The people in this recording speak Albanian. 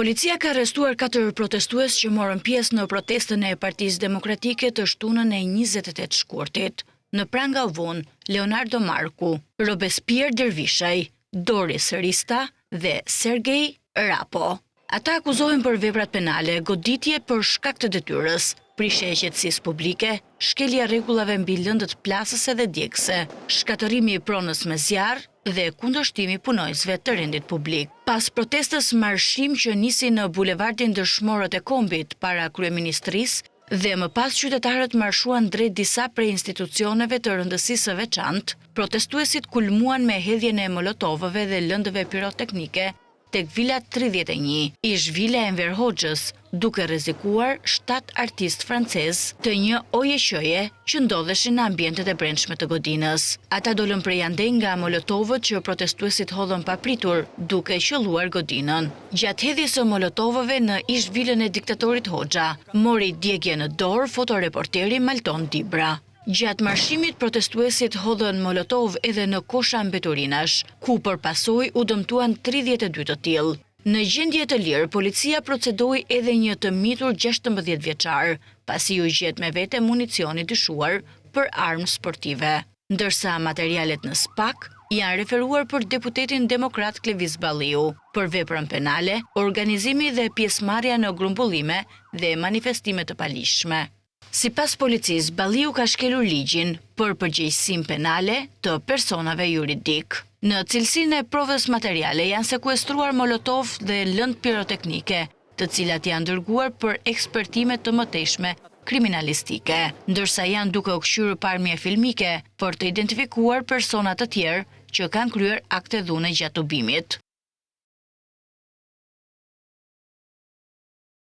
Policia ka arrestuar 4 protestues që morën pjesë në protestën e Partisë Demokratike të shtunën e 28 shkurtit. Në Prangallvun, Leonardo Marku, Robespierre Dervishaj, Doris Rista dhe Sergej Rapo. Ata akuzohen për veprat penale, goditje për shkak të detyrës, prishje e qetësisë publike, shkelja rregullave mbi lëndët plasëse dhe djegëse, shkatërrimi i pronës me zjarr dhe kundërshtimi punojësve të rendit publik. Pas protestës marshim që nisi në bulevardin Dëshmorët e Kombit para kryeministrisë dhe më pas qytetarët marshuan drejt disa prej institucioneve të rëndësisë së veçantë, protestuesit kulmuan me hedhjen e molotovëve dhe lëndëve piroteknike tek Vila 31, ish Vila Enver Hoxhës, duke rrezikuar 7 artistë francezë të një ojeqëje që ndodheshin në ambientet e brendshme të godinës. Ata dolën prej andej nga molotovët që protestuesit hodhën papritur, duke qelluar godinën. Gjatë hedhjes së molotovëve në ish Vilën e diktatorit Hoxha, mori djegje në dorë fotoreporteri Malton Dibra. Gjatë marshimit, protestuesit hodhën molotov edhe në kosha mbeturinash, ku përpasoj u dëmtuan 32 të tillë. Në gjendje të lirë, policia procedoi edhe një të mitur 16 vjeçar, pasi u gjet me vete municioni dyshuar për armë sportive. Ndërsa materialet në SPAK janë referuar për deputetin demokrat Klevis Balliu, për veprën penale, organizimi dhe pjesëmarrja në grumbullime dhe manifestime të palishme. Sipas policisë, Balliu ka shkelur ligjin për përgjegjësinë penale të personave juridik. Në cilësinë e provës materiale janë sekuestruar molotov dhe lëndë piroteknike, të cilat janë dërguar për ekspertime të mëtejshme kriminalistike, ndërsa janë duke u kthyer pamje filmike për të identifikuar persona të tjerë që kanë kryer akte dhune gjatë tubimit.